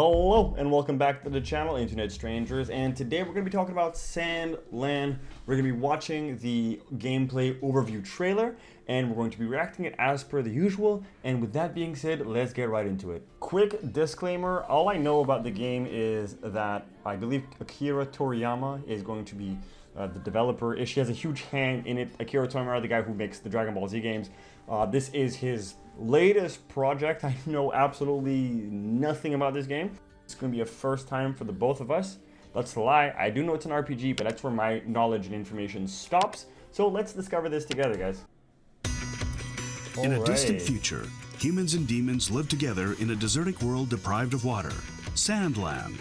Hello and welcome back to the channel, Internet Strangers, and today we're going to be talking about Sandland. We're going to be watching the gameplay overview trailer and we're going to be reacting it as per the usual. And with that being said, let's get right into it. Quick disclaimer, all I know about the game is that I believe Akira Toriyama is going to be the developer. She has a huge hand in it. Akira Toriyama, the guy who makes the Dragon Ball Z games. This is his latest project. I know absolutely nothing about this game. It's going to be a first time for the both of us. That's a lie. I do know it's an RPG, but that's where my knowledge and information stops. So let's discover this together, guys. In a distant future, humans and demons live together in a desertic world deprived of water, Sandland.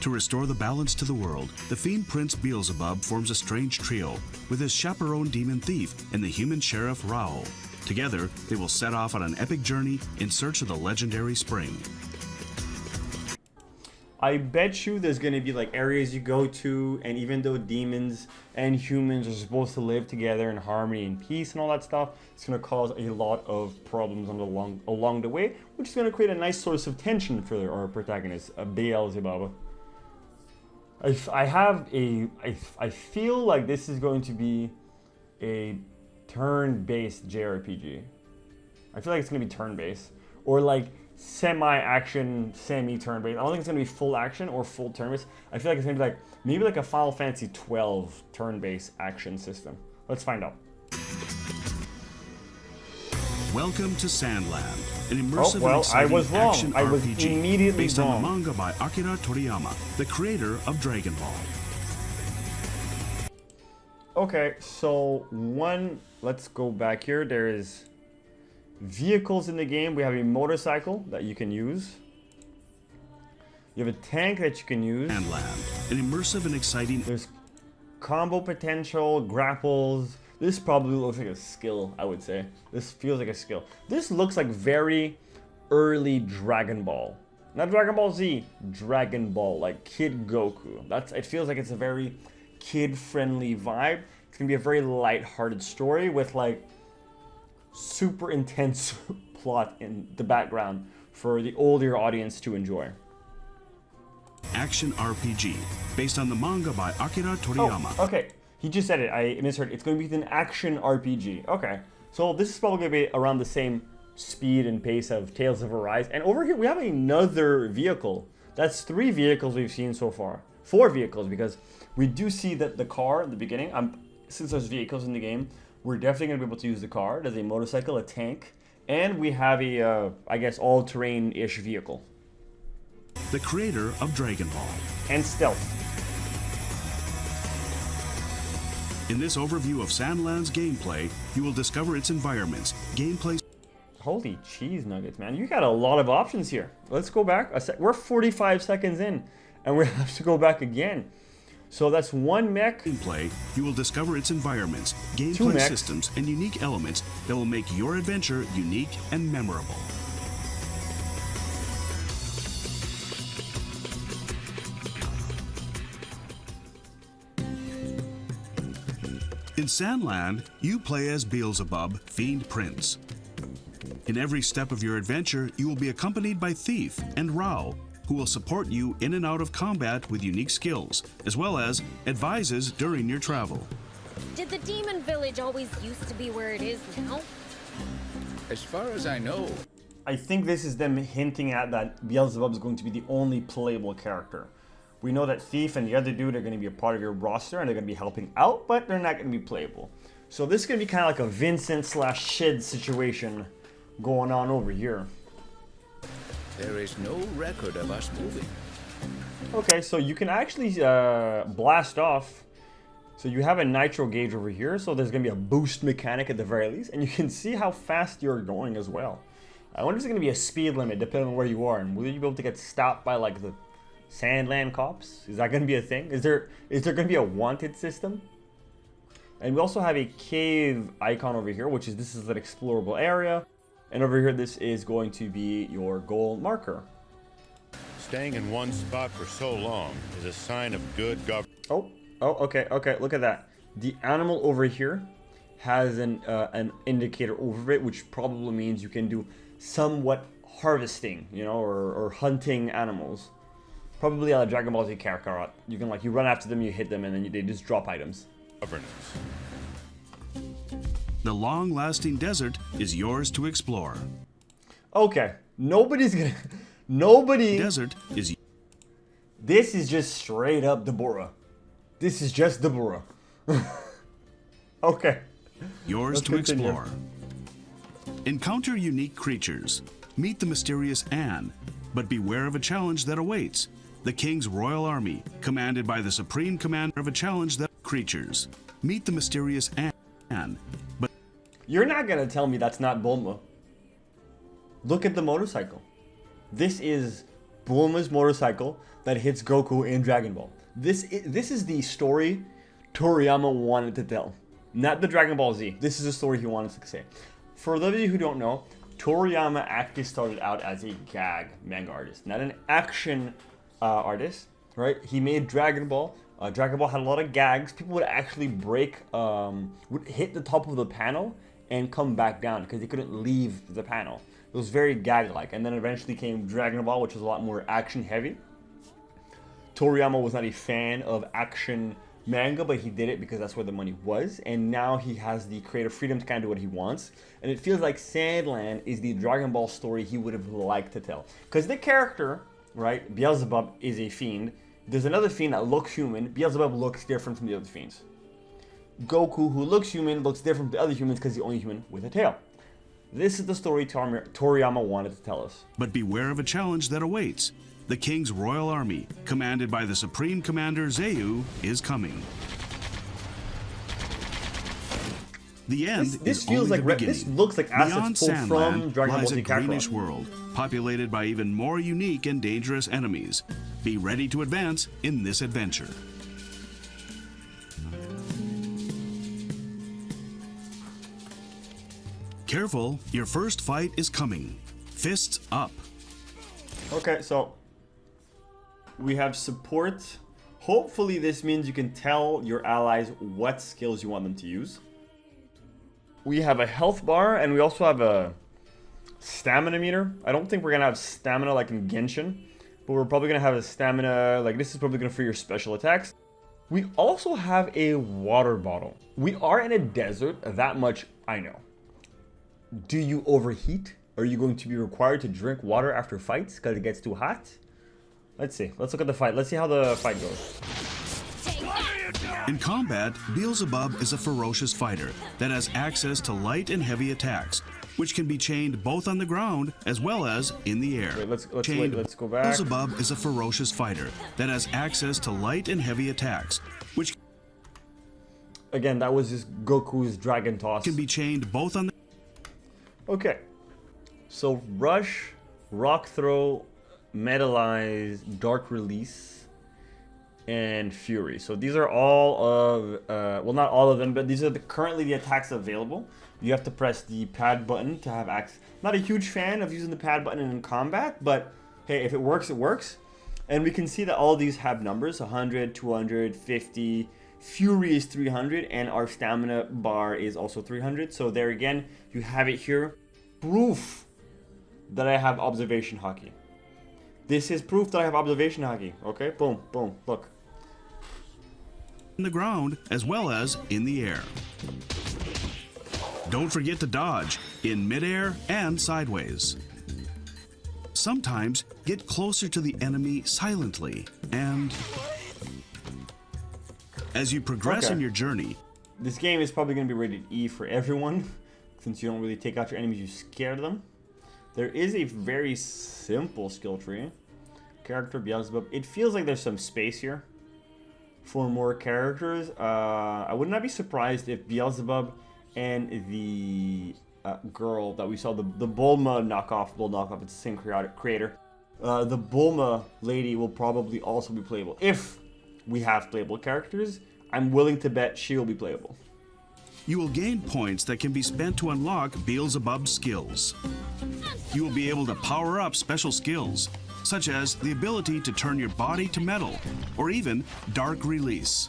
To restore the balance to the world, the fiend prince Beelzebub forms a strange trio with his chaperone demon thief and the human sheriff Raoul. Together, they will set off on an epic journey in search of the legendary spring. I bet you there's going to be like areas you go to, and even though demons and humans are supposed to live together in harmony and peace and all that stuff, it's going to cause a lot of problems along the way, which is going to create a nice source of tension for our protagonist, Beelzebub. I feel like this is going to be a turn-based JRPG. I feel like it's going to be turn-based, or like semi-action, semi-turn-based. I don't think it's going to be full action or full turn-based. I feel like it's going to be like maybe like a Final Fantasy 12 turn-based action system. Let's find out. Welcome to Sandland, an immersive and I exciting was wrong. action I was RPG immediately based wrong. on the manga by Akira Toriyama, the creator of Dragon Ball. Okay, so let's go back here. There is vehicles in the game. We have a motorcycle that you can use. You have a tank that you can use. Sandland, an immersive and exciting... There's combo potential, grapples. This probably looks like a skill, I would say. This feels like a skill. This looks like very early Dragon Ball. Not Dragon Ball Z, Dragon Ball, like Kid Goku. It feels like it's a very kid-friendly vibe. It's gonna be a very light-hearted story with like super intense plot in the background for the older audience to enjoy. Action RPG based on the manga by Akira Toriyama. Oh, okay. He just said it. I misheard. It's going to be an action RPG. Okay. So this is probably going to be around the same speed and pace of Tales of Arise. And over here we have another vehicle. That's 3 vehicles we've seen so far. 4 vehicles, because we do see that the car in the beginning, since there's vehicles in the game, we're definitely going to be able to use the car. There's a motorcycle, a tank, and we have a, I guess, all-terrain-ish vehicle. The creator of Dragon Ball. And stealth. In this overview of Sandland's gameplay, you will discover its environments, gameplay... Holy cheese nuggets, man. You got a lot of options here. Let's go back. We're 45 seconds in, and we have to go back again. So that's 1 mech. Gameplay, you will discover its environments, gameplay systems, and unique elements that will make your adventure unique and memorable. In Sandland, you play as Beelzebub, Fiend Prince. In every step of your adventure, you will be accompanied by Thief and Raoul, who will support you in and out of combat with unique skills, as well as advises during your travel. Did the demon village always used to be where it is now? As far as I know. I think this is them hinting at that Beelzebub is going to be the only playable character. We know that Thief and the other dude are going to be a part of your roster and they're going to be helping out, but they're not going to be playable. So this is going to be kind of like a Vincent / Shid situation going on over here. There is no record of us moving. Okay, so you can actually blast off. So you have a nitro gauge over here, so there's going to be a boost mechanic at the very least, and you can see how fast you're going as well. I wonder if there's going to be a speed limit depending on where you are, and will you be able to get stopped by like the Sandland cops? Is that going to be a thing? Is there going to be a wanted system? And we also have a cave icon over here, which is this is an explorable area. And over here, this is going to be your goal marker. Staying in one spot for so long is a sign of good governance. Oh, okay, look at that. The animal over here has an indicator over it, which probably means you can do somewhat harvesting, you know, or hunting animals. Probably a Dragon Ball Z Kakarot. You can you run after them, you hit them, and then they just drop items. Governance. The long-lasting desert is yours to explore. Okay, nobody. Desert is This is just straight up Deborah. This is just Deborah. Okay. yours Let's to continue. explore. Encounter unique creatures. Meet the mysterious Anne, but beware of a challenge that awaits. The King's Royal Army, commanded by the Supreme Commander of a challenge that creatures. Meet the mysterious Anne, but You're not gonna tell me that's not Bulma. Look at the motorcycle. This is Bulma's motorcycle that hits Goku in Dragon Ball. This is the story Toriyama wanted to tell. Not the Dragon Ball Z. This is the story he wanted to say. For those of you who don't know, Toriyama actually started out as a gag manga artist, not an action artist, right? He made Dragon Ball. Dragon Ball had a lot of gags. People would actually would hit the top of the panel and come back down because they couldn't leave the panel. It was very gag-like. And then eventually came Dragon Ball, which was a lot more action-heavy. Toriyama was not a fan of action manga, but he did it because that's where the money was. And now he has the creative freedom to kind of do what he wants. And it feels like Sandland is the Dragon Ball story he would have liked to tell. Because the character, right, Beelzebub is a fiend. There's another fiend that looks human. Beelzebub looks different from the other fiends. Goku, who looks human, looks different from the other humans because he's the only human with a tail. This is the story Toriyama wanted to tell us. but beware of a challenge that awaits. The King's Royal Army, commanded by the Supreme Commander Zeu, is coming. The end This is feels only like the this beginning. looks like Beyond assets pulled from Sandland Dragon Ball lies Z a greenish Kakarot. world, populated by even more unique and dangerous enemies. Be ready to advance in this adventure. Careful, your first fight is coming. Fists up. Okay, so we have support. Hopefully this means you can tell your allies what skills you want them to use. We have a health bar and we also have a stamina meter. I don't think we're gonna have stamina like in Genshin, but we're probably gonna have a stamina, like this is probably gonna for your special attacks. We also have a water bottle. We are in a desert, that much I know. Do you overheat? Are you going to be required to drink water after fights because it gets too hot? Let's see. Let's look at the fight. Let's see how the fight goes. In combat, Beelzebub is a ferocious fighter that has access to light and heavy attacks, which can be chained both on the ground as well as in the air. Wait, let's go back. Beelzebub is a ferocious fighter that has access to light and heavy attacks, which Again, that was just Goku's Dragon Toss. can be chained both on the Okay. So Rush, Rock Throw, Metalize, Dark Release, and Fury. So these are all of, well, not all of them, but these are currently the attacks available. You have to press the pad button to have access. Not a huge fan of using the pad button in combat, but hey, if it works, it works. And we can see that all these have numbers, 100, 200, 50, Fury is 300, and our stamina bar is also 300. So there again, you have it here. Proof that I have observation hockey. This is proof that I have observation hockey. Okay, boom, boom, look. ground as well as in the air. Don't forget to dodge in midair and sideways. Sometimes get closer to the enemy silently, and as you progress Okay. in your journey, This game is probably going to be rated E for everyone, since you don't really take out your enemies, you scare them. There is a very simple skill tree. Character Beelzebub. It feels like there's some space here for more characters. I would not be surprised if Beelzebub and the girl that we saw, the Bulma knockoff, it's the same creator. The Bulma lady will probably also be playable. If we have playable characters, I'm willing to bet she will be playable. you will gain points that can be spent to unlock Beelzebub's skills. You will be able to power up special skills, such as the ability to turn your body to metal, or even Dark Release.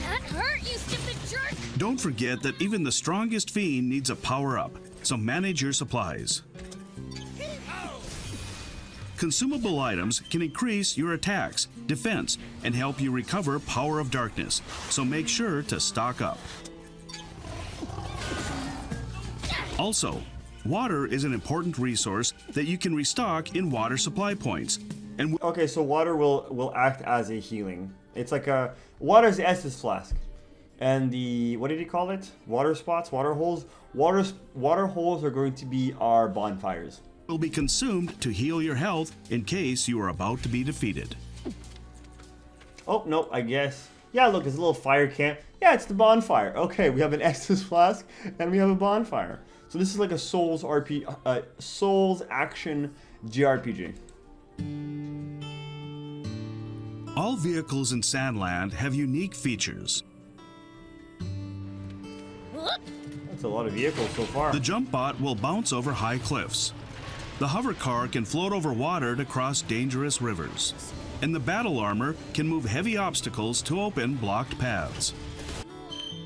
That hurt, you stupid jerk! Don't forget that even the strongest fiend needs a power-up, so manage your supplies. Consumable items can increase your attacks, defense, and help you recover Power of Darkness, so make sure to stock up. Also, water is an important resource that you can restock in water supply points. And Okay, so water will act as a healing. It's like a water's the Estus flask, and the what did he call it? Water spots, water holes. Water holes are going to be our bonfires. will be consumed to heal your health in case you are about to be defeated. Oh no, I guess. Yeah, look, it's a little fire camp. Yeah, it's the bonfire. Okay, we have an Estus flask and we have a bonfire. So this is like a Souls action JRPG. All vehicles in Sandland have unique features. That's a lot of vehicles so far. The jump bot will bounce over high cliffs. The hover car can float over water to cross dangerous rivers. And the battle armor can move heavy obstacles to open blocked paths.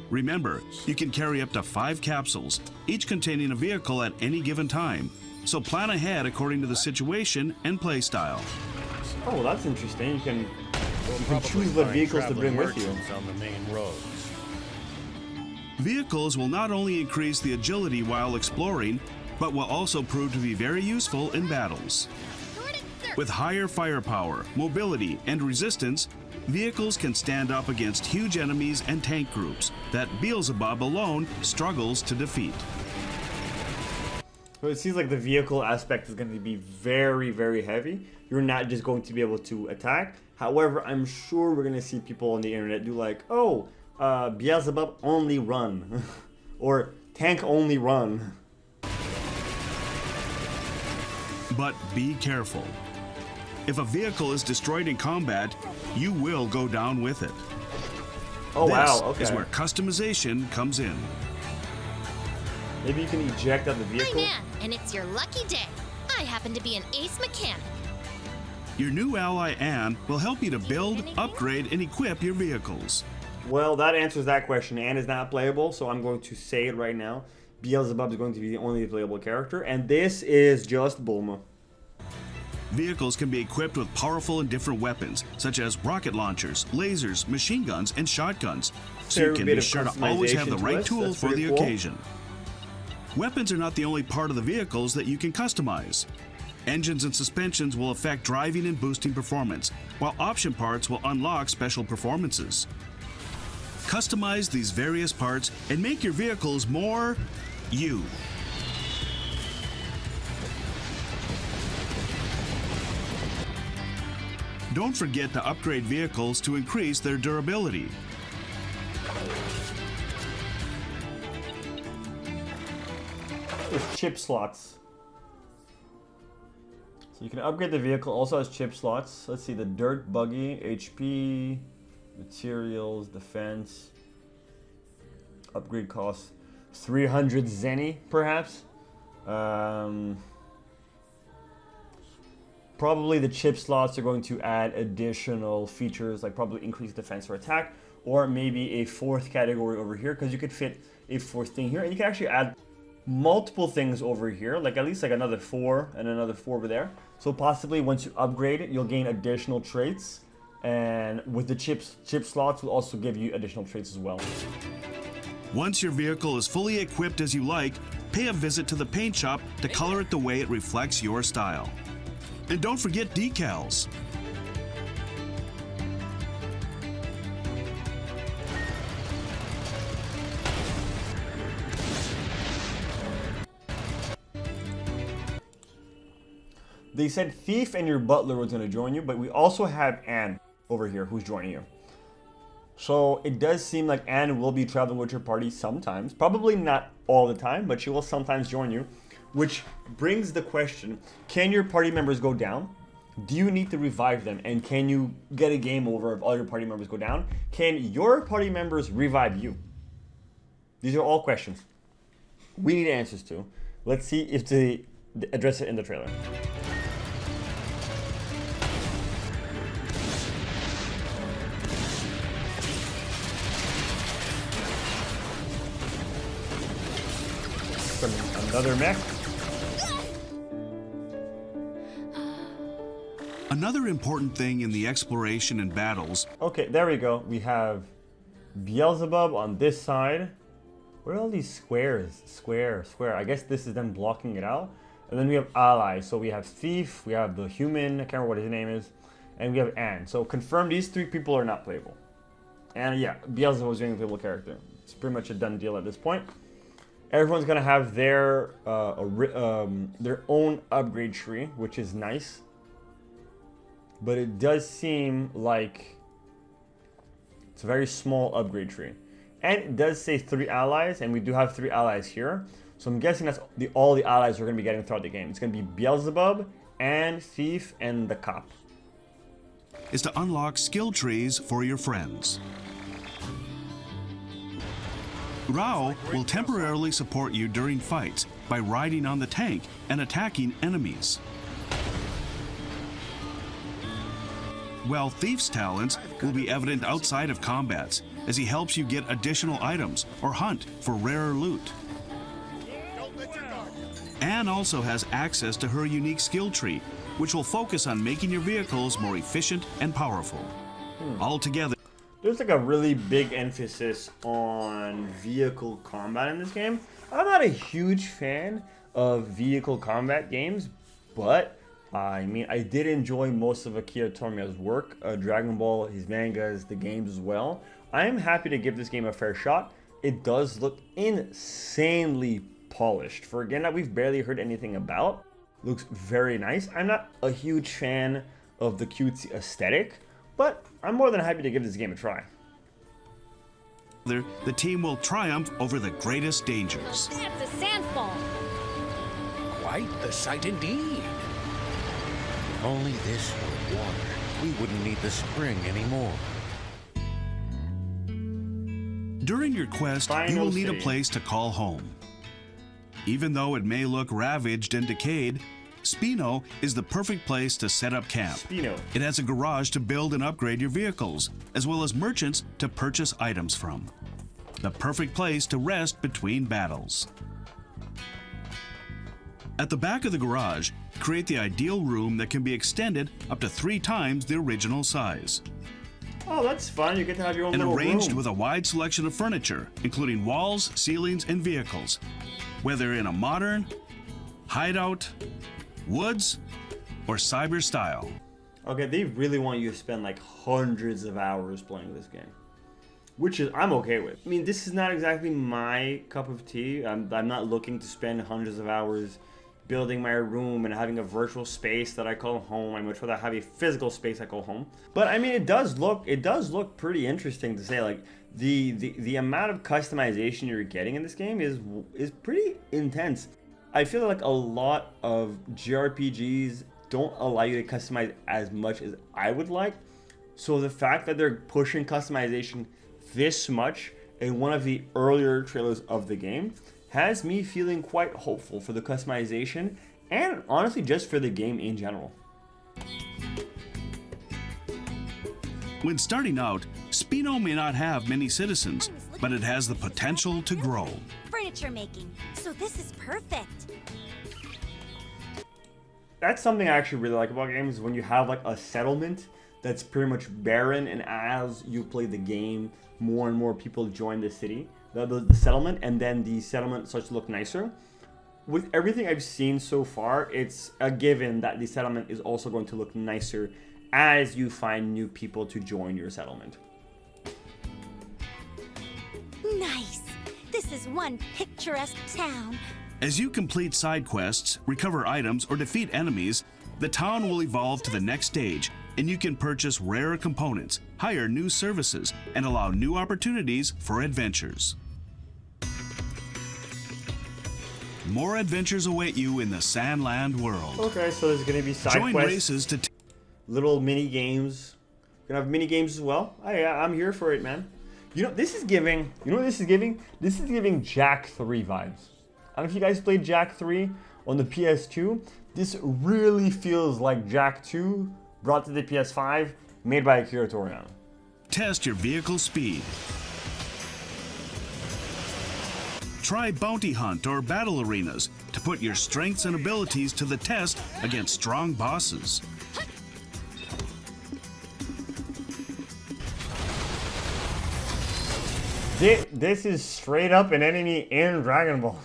Remember, you can carry up to 5 capsules, each containing a vehicle at any given time. So plan ahead according to the situation and playstyle. Oh, well, that's interesting. You can Probably choose what find vehicles to bring traveling with you. merchants on the main roads. Vehicles will not only increase the agility while exploring, but will also prove to be very useful in battles. With higher firepower, mobility, and resistance, vehicles can stand up against huge enemies and tank groups that Beelzebub alone struggles to defeat. So it seems like the vehicle aspect is going to be very, very heavy. You're not just going to be able to attack. However, I'm sure we're going to see people on the internet do like, oh, Beelzebub only run. Or tank only run. But be careful. If a vehicle is destroyed in combat, you will go down with it. Oh, This wow, okay. is where customization comes in. Maybe you can eject out the vehicle. I'm Anne, and it's your lucky day. I happen to be an ace mechanic. Your new ally Anne will help you to build, upgrade, and equip your vehicles. Well, that answers that question. Anne is not playable, so I'm going to say it right now. Beelzebub is going to be the only playable character, and this is just Bulma. Vehicles can be equipped with powerful and different weapons, such as rocket launchers, lasers, machine guns, and shotguns, so you Fair can bit be of sure to always have the customization to right this. tool That's for pretty the cool. occasion. Weapons are not the only part of the vehicles that you can customize. Engines and suspensions will affect driving and boosting performance, while option parts will unlock special performances. Customize these various parts and make your vehicles more you. Don't forget to upgrade vehicles to increase their durability. There's chip slots. So you can upgrade the vehicle, also has chip slots. Let's see, the dirt buggy, HP, materials, defense. Upgrade costs 300 zenny, perhaps. Probably the chip slots are going to add additional features, like probably increase defense or attack, or maybe a fourth category over here, because you could fit a fourth thing here, and you can actually add multiple things over here, like at least like another 4 and another 4 over there. So possibly once you upgrade it, you'll gain additional traits, and with the chip slots will also give you additional traits as well. Once your vehicle is fully equipped as you like, pay a visit to the paint shop to color it the way it reflects your style. And don't forget decals. They said Thief and your butler was going to join you, but we also have Anne over here who's joining you. So it does seem like Anne will be traveling with your party sometimes. Probably not all the time, but she will sometimes join you. Which brings the question, can your party members go down? Do you need to revive them? And can you get a game over if all your party members go down? Can your party members revive you? These are all questions we need answers to. Let's see if they address it in the trailer. Another mech. Another important thing in the exploration and battles. Okay, there we go. We have Beelzebub on this side. Where are all these squares? Square. I guess this is them blocking it out. And then we have allies. So we have Thief, we have the human, I can't remember what his name is, and we have Anne. So confirm these three people are not playable. And yeah, Beelzebub is the only playable character. It's pretty much a done deal at this point. Everyone's gonna have their own upgrade tree, which is nice. But it does seem like it's a very small upgrade tree. And it does say 3 allies, and we do have 3 allies here. So I'm guessing that's all the allies we're going to be getting throughout the game. It's going to be Beelzebub, and Thief, and the Cop. Is to unlock skill trees for your friends. Rao will temporarily support you during fights by riding on the tank and attacking enemies. While Thief's talents will be evident outside of combats, as he helps you get additional items or hunt for rarer loot. Anne also has access to her unique skill tree, which will focus on making your vehicles more efficient and powerful. Altogether, there's like a really big emphasis on vehicle combat in this game. I'm not a huge fan of vehicle combat games, but I mean, I did enjoy most of Akira Toriyama's work, Dragon Ball, his mangas, the games as well. I am happy to give this game a fair shot. It does look insanely polished. For a game that we've barely heard anything about, looks very nice. I'm not a huge fan of the cutesy aesthetic, but I'm more than happy to give this game a try. the team will triumph over the greatest dangers. That's a sandfall. Quite the sight indeed. If only this were water, we wouldn't need the spring anymore. During your quest, you Final will need a City. place to call home. Even though it may look ravaged and decayed, Spino is the perfect place to set up camp. Spino. It has a garage to build and upgrade your vehicles, as well as merchants to purchase items from. The perfect place to rest between battles. At the back of the garage, create the ideal room that can be extended up to 3 times the original size. Oh, that's fun. You get to have your own And little arranged room. with a wide selection of furniture, including walls, ceilings, and vehicles. Whether in a modern, hideout, woods, or cyber style. Okay, they really want you to spend like hundreds of hours playing this game, which is I'm okay with. I mean, this is not exactly my cup of tea. I'm not looking to spend hundreds of hours building my room and having a virtual space that I call home. I much rather have a physical space I call home. But I mean, it does look pretty interesting to say. Like the amount of customization you're getting in this game is pretty intense. I feel like a lot of JRPGs don't allow you to customize as much as I would like. So the fact that they're pushing customization this much in one of the earlier trailers of the game has me feeling quite hopeful for the customization and honestly just for the game in general. When starting out, Spino may not have many citizens, but it has the potential to grow. Furniture making. So this is perfect. That's something I actually really like about games, when you have like a settlement that's pretty much barren, and as you play the game, more and more people join the city, the settlement, and then the settlement starts to look nicer. With everything I've seen so far, it's a given that the settlement is also going to look nicer as you find new people to join your settlement. Nice. This is one picturesque town. As you complete side quests, recover items, or defeat enemies, the town will evolve to the next stage, and you can purchase rarer components, hire new services, and allow new opportunities for adventures. More adventures await you in the Sandland world. Okay, so there's going to be side Join quests, races to little mini games. We're gonna have mini games as well. I'm here for it, man. You know, this is giving. You know what this is giving? This is giving Jak 3 vibes. I don't know if you guys played Jak 3 on the PS2. This really feels like Jak 2 brought to the PS5, made by Akira Toriyama. test your vehicle speed. Try bounty hunt or battle arenas to put your strengths and abilities to the test against strong bosses. This is straight up an enemy in Dragon Ball.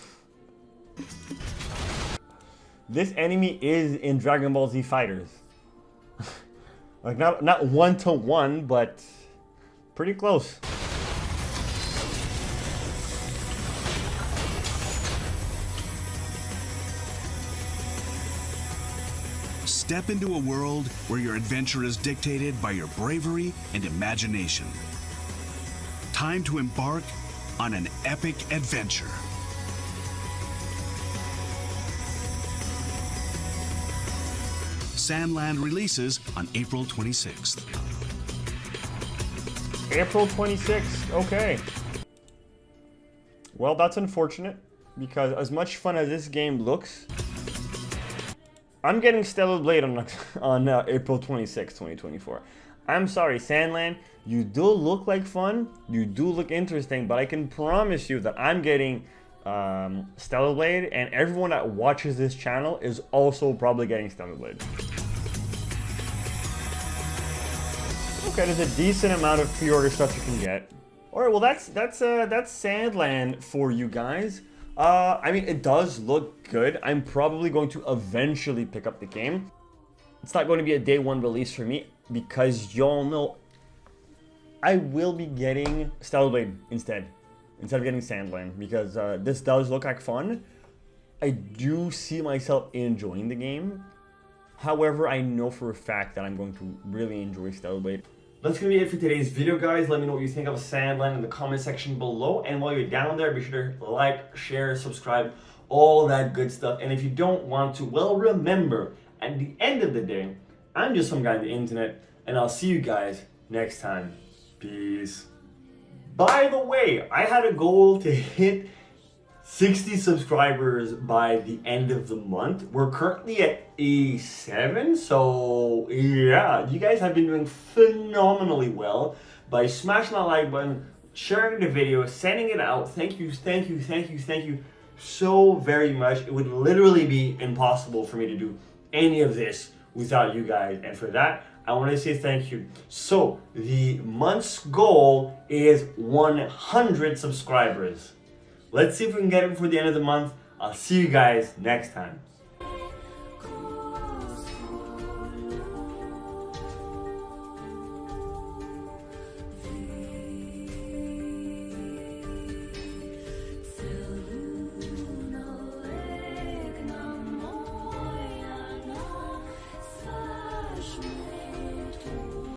This enemy is in Dragon Ball Z Fighters. Like not 1-to-1, but pretty close. Step into a world where your adventure is dictated by your bravery and imagination. Time to embark on an epic adventure. Sandland releases on April 26th. April 26th, okay. Well, that's unfortunate, because as much fun as this game looks, I'm getting Stellar Blade on April 26th, 2024. I'm sorry, Sandland, you do look like fun, you do look interesting, but I can promise you that I'm getting Stellar Blade, and everyone that watches this channel is also probably getting Stellar Blade. Okay, there's a decent amount of pre-order stuff you can get. All right, well that's Sandland for you guys. I mean, it does look good. I'm probably going to eventually pick up the game. It's not going to be a day one release for me because y'all know I will be getting Stellar Blade instead of getting Sandland, because this does look like fun. I do see myself enjoying the game. However, I know for a fact that I'm going to really enjoy Stellar Blade. That's going to be it for today's video, guys. Let me know what you think of Sandland in the comment section below. And while you're down there, be sure to like, share, subscribe, all that good stuff. And if you don't want to, well, remember, at the end of the day, I'm just some guy on the internet, and I'll see you guys next time. Peace. By the way, I had a goal to hit 60 subscribers by the end of the month. We're currently at 87, so yeah, you guys have been doing phenomenally well by smashing that like button, sharing the video, sending it out. Thank you so very much. It would literally be impossible for me to do any of this without you guys, and for that, I want to say thank you. So the month's goal is 100 subscribers. Let's see if we can get it before the end of the month. I'll see you guys next time.